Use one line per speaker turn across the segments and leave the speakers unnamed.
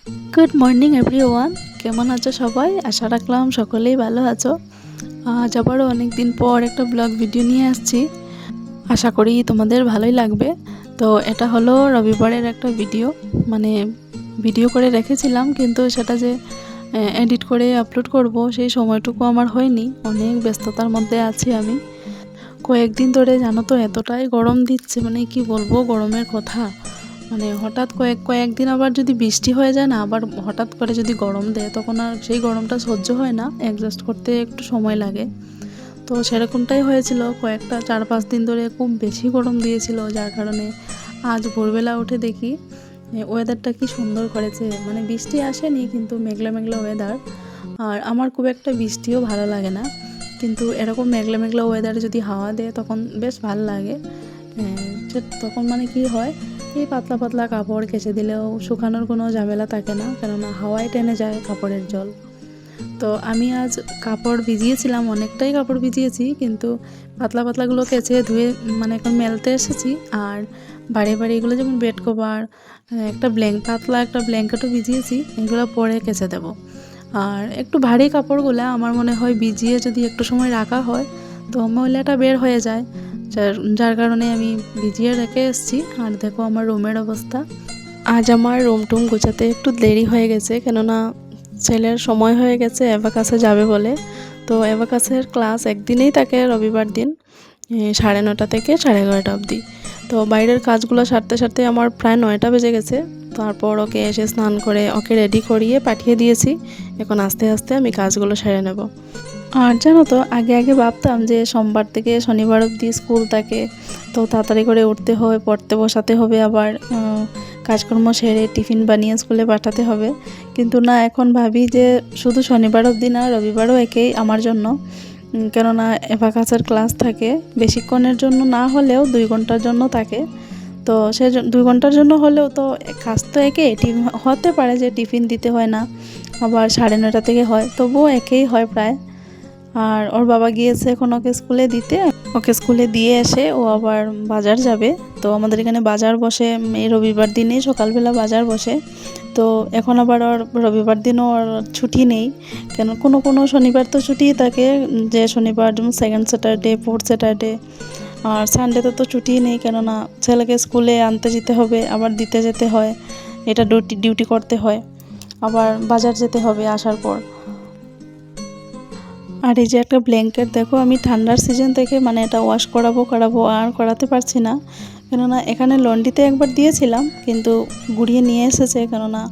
Good morning everyone, কেমন আছো সবাই? আশা রাখলাম সকলেই ভালো আছো। আজ আবারও অনেক দিন পর একটা ব্লগ ভিডিও নিয়ে আসছি। আশা করি তোমাদের ভালোই লাগবে। তো এটা হলো রবিবারের একটা ভিডিও, মানে ভিডিও করে রেখেছিলাম, কিন্তু সেটা যে এডিট করে আপলোড করব সেই সময়টুকু আমার হয়নি। অনেক ব্যস্ততার মধ্যে আছি আমি। কয়েকদিন ধরে জানো তো এতটাই গরম দিচ্ছে, মানে কি বলবো গরমের কথা। মানে হঠাৎ কয়েকদিন আবার যদি বৃষ্টি হয়ে যায় না, আবার হঠাৎ করে যদি গরম দেয়, তখন আর সেই গরমটা সহ্য হয় না, অ্যাডজাস্ট করতে একটু সময় লাগে। তো সেরকমটাই হয়েছিল, কয়েকটা 4-5 দিন ধরে খুব বেশি গরম দিয়েছিল, যার কারণে আজ ভোরবেলা উঠে দেখি ওয়েদারটা কি সুন্দর করেছে। মানে বৃষ্টি আসেনি, কিন্তু মেঘলা মেঘলা ওয়েদার। আর আমার খুব একটা বৃষ্টিও ভালো লাগে না, কিন্তু এরকম মেঘলা মেঘলা ওয়েদারে যদি হাওয়া দেয় তখন বেশ ভালো লাগে। তখন মানে কি হয়, এই পাতলা পাতলা কাপড় কেচে দিলেও শুকানোর কোনো ঝামেলা থাকে না, কেননা হাওয়ায় টেনে যায় কাপড়ের জল। তো আমি আজ কাপড় ভিজিয়েছিলাম, অনেকটাই কাপড় ভিজিয়েছি, কিন্তু পাতলা পাতলাগুলো কেচে ধুয়ে মানে এখন মেলতে এসেছি। আর বাড়ি বাড়ি এগুলো যেমন বেড কভার, একটা পাতলা একটা ব্ল্যাঙ্কেটও ভিজিয়েছি, এগুলো পরে কেচে দেবো। আর একটু ভারী কাপড়গুলো আমার মনে হয় ভিজিয়ে যদি একটু সময় রাখা হয় তো ময়লাটা বের হয়ে যায়, যার কারণে আমি ভিজিয়ে রেখে এসেছি। আর দেখো আমার রুমের অবস্থা। আজ আমার রুম টুম গোছাতে একটু দেরি হয়ে গেছে, কেননা ছেলের সময় হয়ে গেছে অ্যাবাকাসে যাবে বলে। তো অ্যাবাকাসের ক্লাস একদিনেই থাকে, রবিবার দিন 9:30 থেকে 11:30 অবধি। তো বাইরের কাজগুলো সারতে সারতে আমার প্রায় 9টা বেজে গেছে। তারপর ওকে এসে স্নান করে ওকে রেডি করিয়ে পাঠিয়ে দিয়েছি। এখন আস্তে আস্তে আমি কাজগুলো সেরে নেব। আর জানো তো, আগে আগে ভাবতাম যে সোমবার থেকে শনিবার অবধি স্কুল থাকে, তো তাড়াতাড়ি করে উঠতে হবে, পড়তে বসাতে হবে, আবার কাজকর্ম সেরে টিফিন বানিয়ে স্কুলে পাঠাতে হবে। কিন্তু না, এখন ভাবি যে শুধু শনিবার অবধি না, রবিবারও একেই আমার জন্য। কেননা অ্যাবাকাসের ক্লাস থাকে বেশিক্ষণের জন্য না হলেও 2 ঘন্টার জন্য থাকে। তো সে 2 ঘন্টার জন্য হলেও তো কাজ তো একে হতে পারে যে টিফিন দিতে হয় না, আবার 9:30 থেকে হয়, তবুও একেই হয় প্রায়। আর ওর বাবা গিয়েছে এখন ওকে স্কুলে দিতে। ওকে স্কুলে দিয়ে এসে ও আবার বাজার যাবে। তো আমাদের এখানে বাজার বসে এই রবিবার দিনে সকালবেলা বাজার বসে। তো এখন আবার ওর রবিবার দিনও ওর ছুটি নেই, কেন কোনো কোনো শনিবার তো ছুটিই থাকে, যে শনিবার যেমন সেকেন্ড স্যাটারডে, ফোর্থ স্যাটারডে। আর সানডেতে তো ছুটিই নেই, কেননা ছেলেকে স্কুলে আনতে যেতে হবে, আবার দিতে যেতে হয়, এটা ডিউটি করতে হয়, আবার বাজার যেতে হবে আসার পর। আর এই যে একটা ব্ল্যাঙ্কেট দেখো, আমি ঠান্ডার সিজন থেকে মানে এটা ওয়াশ করাবো আর করাতে পারছি না, কেননা এখানে লন্ড্রিতে একবার দিয়েছিলাম, কিন্তু গুড়িয়ে নিয়ে এসেছে, কেননা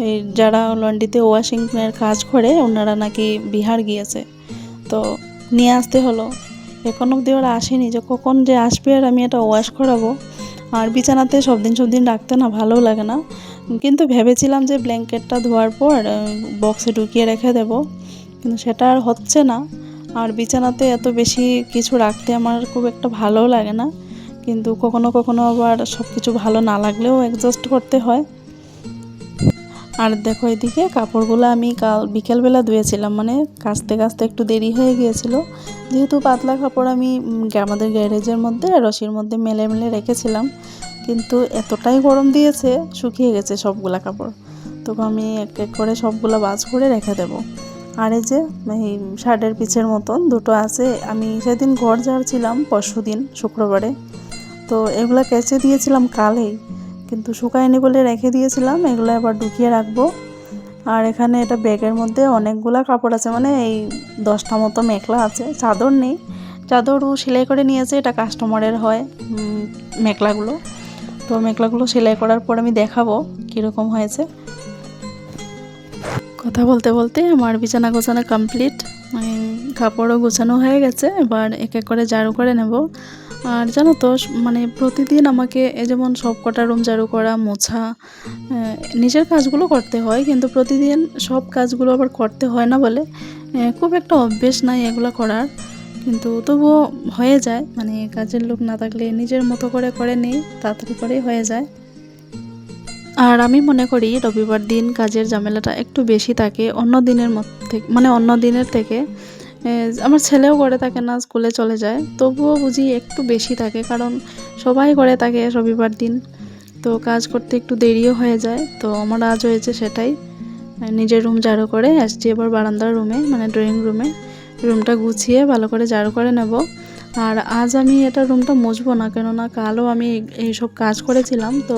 এই যারা লন্ড্রিতে ওয়াশিংয়ের কাজ করে ওনারা নাকি বিহার গিয়েছে, তো নিয়ে আসতে হলো। এখন অবধি ওরা আসেনি, যে কখন যে আসবে আর আমি এটা ওয়াশ করাবো। আর বিছানাতে সব দিন রাখতে না ভালোও লাগে না, কিন্তু ভেবেছিলাম যে ব্ল্যাঙ্কেটটা ধোয়ার পর বক্সে ঢুকিয়ে রেখে দেবো, কিন্তু সেটা আর হচ্ছে না। আর বিছানাতে এত বেশি কিছু রাখতে আমার খুব একটা ভালোও লাগে না, কিন্তু কখনো কখনো আবার সব কিছু ভালো না লাগলেও অ্যাডজাস্ট করতে হয়। আর দেখো এদিকে কাপড়গুলো আমি কাল বিকেলবেলা ধুয়েছিলাম, মানে কাচতে কাচতে একটু দেরি হয়ে গিয়েছিল, যেহেতু পাতলা কাপড় আমি আমাদের গ্যারেজের মধ্যে রশির মধ্যে মেলে মেলে রেখেছিলাম, কিন্তু এতটাই গরম দিয়েছে শুকিয়ে গেছে সবগুলা কাপড়। তো আমি এক এক করে সবগুলো ভাঁজ করে রেখে দেবো। আর এই যে এই শার্টের পিছের মতন দুটো আছে, আমি সেদিন ঘর ঝাড়ছিলাম পরশুদিন শুক্রবারে, তো এগুলো কেচে দিয়েছিলাম কালেই, কিন্তু শুকায়নি বলে রেখে দিয়েছিলাম, এগুলো আবার ঢুকিয়ে রাখবো। আর এখানে এটা ব্যাগের মধ্যে অনেকগুলা কাপড় আছে, মানে এই 10টা মতো মেখলা আছে, চাদর নেই, চাদরও সেলাই করে নিয়েছে, এটা কাস্টমারের হয় মেখলাগুলো। তো মেখলাগুলো সেলাই করার পর আমি দেখাবো কীরকম হয়েছে। কথা বলতে বলতে আমার বিছানা গোছানো কমপ্লিট, কাপড়ও গোছানো হয়ে গেছে, এবার এক এক করে ঝাড়ু করে নেব। আর জানো তো, মানে প্রতিদিন আমাকে যেমন সব কটা রুম ঝাড়ু করা, মোছা, নিজের কাজগুলো করতে হয়, কিন্তু প্রতিদিন সব কাজগুলো আবার করতে হয় না বলে খুব একটা অভ্যেস নাই এগুলো করার, কিন্তু তবুও হয়ে যায়, মানে কাজের লোক না থাকলে নিজের মতো করে করে নিই, তাড়াতাড়ি করেই হয়ে যায়। আর আমি মনে করি রবিবার দিন কাজের ঝামেলাটা একটু বেশি থাকে অন্য দিনের মধ্যে, মানে অন্য দিনের থেকে। আমার ছেলেও করে থাকে না, স্কুলে চলে যায়, তবুও বুঝি একটু বেশি থাকে, কারণ সবাই করে থাকে রবিবার দিন। তো তো কাজ করতে একটু দেরিও হয়ে যায়। তো আমার আজ হয়েছে সেটাই, নিজের রুম ঝাড়ু করে আসছি এবার বারান্দার রুমে, মানে ড্রয়িং রুমে। রুমটা গুছিয়ে ভালো করে ঝাড়ু করে নেব। আর আজ আমি এটা রুমটা মুছবো না, কেননা কালও আমি এইসব কাজ করেছিলাম। তো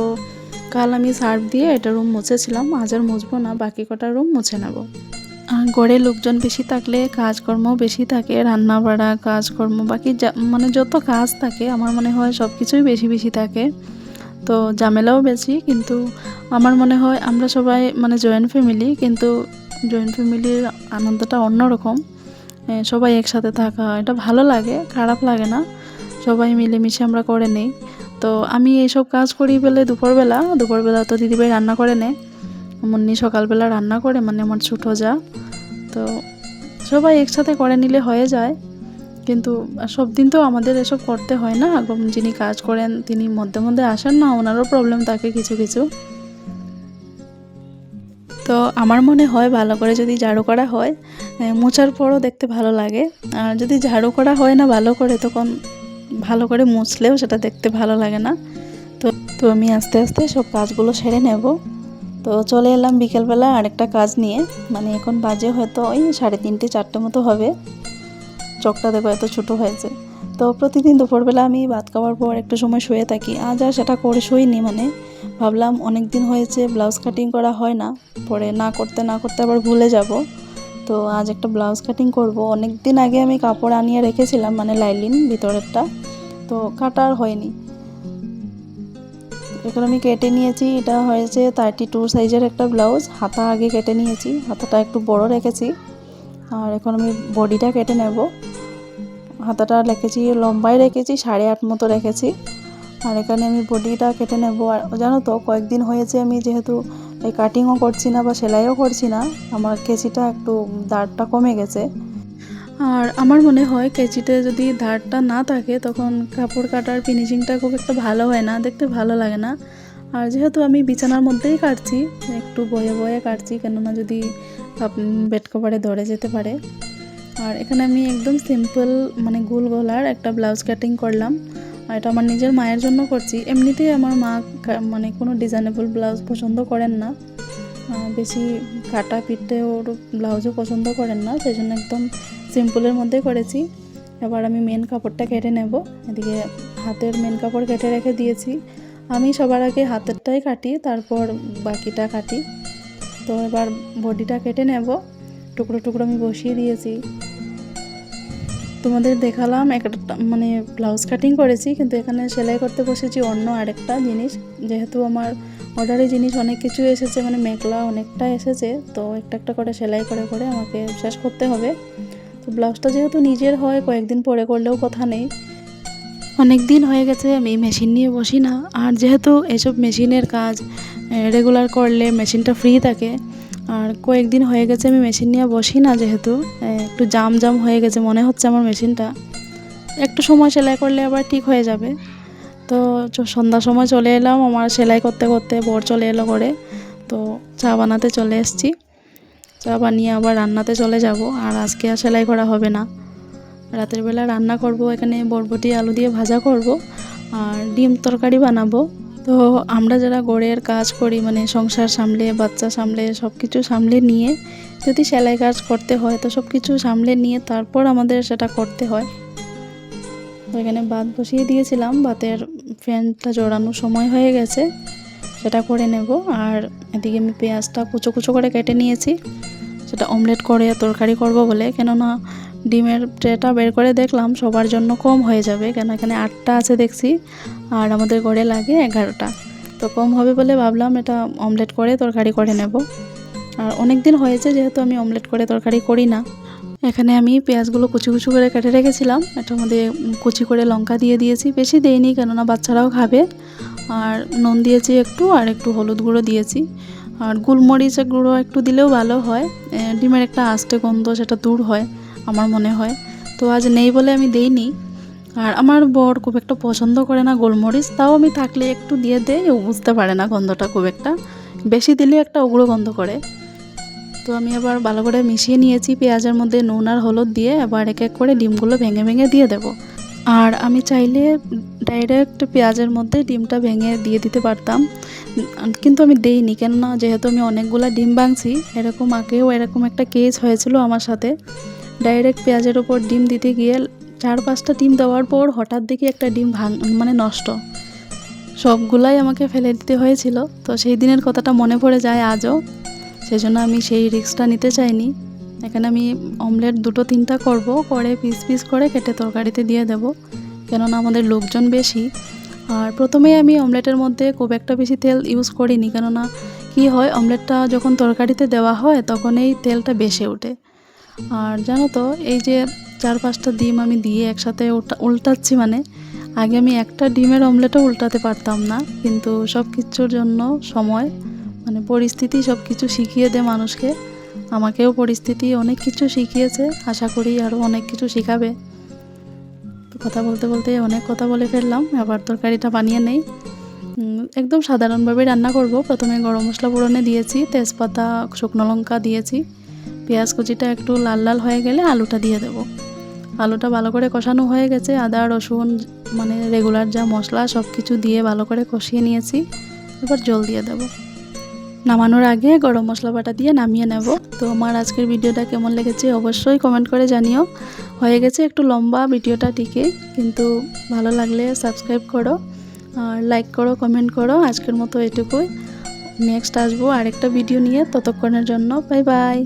কাল আমি সার্ফ দিয়ে এটা রুম মুছেছিলাম, আজ আর মুছবো না, বাকি কটা রুম মুছে নেব। আর ঘরে লোকজন বেশি থাকলে কাজকর্ম বেশি থাকে, রান্না বাড়া কাজকর্ম বাকি মানে যত কাজ থাকে আমার মনে হয় সব কিছুই বেশি বেশি থাকে। তো ঝামেলাও বেশি, কিন্তু আমার মনে হয় আমরা সবাই মানে জয়েন্ট ফ্যামিলি, কিন্তু জয়েন্ট ফ্যামিলির আনন্দটা অন্যরকম। সবাই একসাথে থাকা এটা ভালো লাগে, খারাপ লাগে না, সবাই মিলেমিশে আমরা করে নেই। তো আমি এইসব কাজ করি বলে দুপুরবেলা তো দিদিভাই রান্না করে নেয়, মুন্নি সকালবেলা রান্না করে, মানে আমার ছোটো যা। তো সবাই একসাথে করে নিলে হয়ে যায়, কিন্তু সব দিন তো আমাদের এসব করতে হয় না। যিনি কাজ করেন তিনি মধ্যে মধ্যে আসেন না, ওনারও প্রবলেম থাকে কিছু কিছু। তো আমার মনে হয় ভালো করে যদি ঝাড়ু করা হয়, মোছার পরও দেখতে ভালো লাগে। আর যদি ঝাড়ু করা হয় না ভালো করে, তখন ভালো করে মুছলেও সেটা দেখতে ভালো লাগে না। তো আমি আস্তে আস্তে সব কাজগুলো সেরে নেব। তো চলে এলাম বিকেলবেলা আরেকটা কাজ নিয়ে, মানে এখন বাজে হয়তো ওই 3:30 4টে মতো হবে। চোখটা দেখো এত ছোটো হয়েছে। তো প্রতিদিন দুপুরবেলা আমি ভাত খাওয়ার পর একটু সময় শুয়ে থাকি, আজ আর সেটা করে শুইনি। মানে ভাবলাম অনেক দিন হয়েছে ব্লাউজ কাটিং করা হয় না, পরে না করতে আবার ভুলে যাব। তো আজ একটা ব্লাউজ কাটিং করব। অনেক দিন আগে আমি কাপড় আনিয়ে রেখেছিলাম, মানে লাইলিন ভিতরেরটা, তো কাটা আর হয়নি। এখন আমি কেটে নিয়েছি, এটা হয়েছে 32 সাইজের একটা ব্লাউজ। হাতা আগে কেটে নিয়েছি, হাতাটা একটু বড় রেখেছি। আর এখন আমি বডিটা কেটে নেব। হাতাটা রেখেছি লম্বাই রেখেছি 8.5 মতো রেখেছি। আর এখানে আমি বডিটা কেটে নেব। আর জানো তো কয়েকদিন হয়েছে আমি যেহেতু এই কাটিংও করছি না বা সেলাইও করছি না, আমার কেচিটা একটু দাঁড়টা কমে গেছে। আর আমার মনে হয় কেচিতে যদি ধারটা না থাকে তখন কাপড় কাটার ফিনিশিংটা খুব একটা ভালো হয় না, দেখতে ভালো লাগে না। আর যেহেতু আমি বিছানার মধ্যেই কাটছি, একটু বয়ে বয়ে কাটছি, কেননা যদি বেড কভারে ধরে যেতে পারে। আর এখানে আমি একদম সিম্পল মানে গোল গলার একটা ব্লাউজ কাটিং করলাম। আর এটা আমার নিজের মায়ের জন্য করছি। এমনিতেই আমার মা মানে কোনো ডিজাইনেবল ব্লাউজ পছন্দ করেন না, বেশি কাটা পিঠে ওর ব্লাউজও পছন্দ করেন না, সেই জন্য একদম সিম্পলের মধ্যে করেছি। এবার আমি মেন কাপড়টা কেটে নেব। এদিকে হাতের মেন কাপড় কেটে রেখে দিয়েছি। আমি সবার আগে হাতেরটাই কাটি, তারপর বাকিটা কাটি। তো এবার বডিটা কেটে নেব, টুকরো টুকরো আমি বসিয়ে দিয়েছি। তোমাদের দেখালাম একটা মানে ব্লাউজ কাটিং করেছি, কিন্তু এখানে সেলাই করতে বসেছি অন্য আরেকটা জিনিস। যেহেতু আমার অর্ডারে জিনিস অনেক কিছু এসেছে, মানে মেখলা অনেকটা এসেছে, তো একটা একটা করে সেলাই করে করে আমাকে শেষ করতে হবে। তো ব্লাউজটা যেহেতু নিজের হয়, কয়েকদিন পরে করলেও কথা নেই। অনেক দিন হয়ে গেছে আমি মেশিন নিয়ে বসি না। আর যেহেতু এসব মেশিনের কাজ রেগুলার করলে মেশিনটা ফ্রি থাকে, আর কয়েকদিন হয়ে গেছে আমি মেশিন নিয়ে বসি না, যেহেতু একটু জাম হয়ে গেছে মনে হচ্ছে আমার মেশিনটা। একটু সময় সেলাই করলে আবার ঠিক হয়ে যাবে। তো সন্ধ্যার সময় চলে এলাম, আমার সেলাই করতে করতে বর চলে এলো করে। তো চা বানাতে চলে এসেছি, চা বানিয়ে আবার রান্নাতে চলে যাব। আর আজকে আর সেলাই করা হবে না, রাতের বেলা রান্না করব। এখানে বরবটি আলু দিয়ে ভাজা করব আর ডিম তরকারি বানাবো। তো আমরা যারা ঘরের কাজ করি, মানে সংসার সামলে বাচ্চা সামলে সব কিছু সামলে নিয়ে যদি সেলাই কাজ করতে হয়, তো সব কিছু সামলে নিয়ে তারপর আমাদের সেটা করতে হয়। তো এখানে ভাত বসিয়ে দিয়েছিলাম, ভাতের ফ্যানটা জড়ানোর সময় হয়ে গেছে, সেটা করে নেব। আর এদিকে আমি পেঁয়াজটা কুচো কুচো করে কেটে নিয়েছি, সেটা অমলেট করে তরকারি করব বলে। কেননা ডিমের ট্রেটা বের করে দেখলাম সবার জন্য কম হয়ে যাবে, কেন এখানে 8টা আছে দেখছি, আর আমাদের ঘরে লাগে 11টা। তো কম হবে বলে ভাবলাম এটা অমলেট করে তরকারি করে নেব। আর অনেক দিন হয়েছে যেহেতু আমি অমলেট করে তরকারি করি না। এখানে আমি পেঁয়াজগুলো কুচি কুচি করে কেটে রেখেছিলাম, এটার মধ্যে কুচি করে লঙ্কা দিয়ে দিয়েছি, বেশি দেইনি কেননা বাচ্চারাও খাবে। আর নুন দিয়েছি একটু, আর একটু হলুদ গুঁড়ো দিয়েছি, আর গোলমরিচের গুঁড়ো একটু দিলেও ভালো হয়। ডিমের একটা আস্তে গন্ধ সেটা দূর হয় আমার মনে হয়। তো আজ নেই বলে আমি দেইনি। আর আমার বর খুব একটা পছন্দ করে না গোলমরিচ, তাও আমি থাকলে একটু দিয়ে দেই, ও বুঝতে পারে না গন্ধটা খুব একটা, বেশি দিলে একটা উগ্র গন্ধ করে। তো আমি আবার ভালো করে মিশিয়ে নিয়েছি পেঁয়াজের মধ্যে নুন আর হলুদ দিয়ে। এবার এক এক করে ডিমগুলো ভেঙে ভেঙে দিয়ে দেব। আর আমি চাইলে ডাইরেক্ট পেঁয়াজের মধ্যে ডিমটা ভেঙে দিয়ে দিতে পারতাম, কিন্তু আমি দেইনি, কেননা যেহেতু আমি অনেকগুলো ডিম ভাঙছি। এরকম আগেও এরকম একটা কেস হয়েছিল আমার সাথে। ডাইরেক্ট পেঁয়াজের ওপর ডিম দিতে গিয়ে 4-5টা ডিম দেওয়ার পর হঠাৎ দেখি একটা ডিম নষ্ট। সবগুলাই আমাকে ফেলে দিতে হয়েছিল। তো সেই দিনের কথাটা মনে পড়ে যায় আজও, সেজন্য আমি সেই রিস্কটা নিতে চাইনি। এখানে আমি অমলেট 2-3টা করব, করে পিস পিস করে কেটে তরকারিতে দিয়ে দেব, কেননা আমাদের লোকজন বেশি। আর প্রথমেই আমি অমলেটের মধ্যে খুব একটা বেশি তেল ইউজ করিনি, কেননা কি হয়, অমলেটটা যখন তরকারিতে দেওয়া হয় তখন এই তেলটা বেশি ওঠে। আর জানো তো, এই যে 4-5টা ডিম আমি দিয়ে একসাথে উল্টাচ্ছি, আগে আমি একটা ডিমের অমলেটও উল্টাতে পারতাম না, কিন্তু সব কিছুর জন্য সময় পরিস্থিতি সব কিছু শিখিয়ে দেয় মানুষকে। আমাকেও পরিস্থিতি অনেক কিছু শিখিয়েছে, আশা করি আরও অনেক কিছু শেখাবে। তো কথা বলতে বলতে অনেক কথা বলে ফেললাম, আবার তরকারিটা বানিয়ে নেই। একদম সাধারণভাবে রান্না করব। প্রথমে গরম মশলা ফোড়নে দিয়েছি, তেজপাতা, শুকনো লঙ্কা দিয়েছি। পেঁয়াজ কুচিটা একটু লাল লাল হয়ে গেলে আলুটা দিয়ে দেব। আলুটা ভালো করে কষানো হয়ে গেছে, আদা রসুন রেগুলার যা মশলা সব কিছু দিয়ে ভালো করে কষিয়ে নিয়েছি। এবার জল দিয়ে দেব। নামানোর আগে গরম মশলা বাটা দিয়ে নামিয়ে নেব। তো আমার আজকের ভিডিওটা কেমন লেগেছে অবশ্যই কমেন্ট করে জানিও। হয়ে গেছে একটু লম্বা ভিডিওটা ঠিকই, কিন্তু ভালো লাগলে সাবস্ক্রাইব করো আর লাইক করো, কমেন্ট করো। আজকের মতো এটুকুই। নেক্সট আসবো আরেকটা ভিডিও নিয়ে, ততক্ষণের জন্য বাই বাই।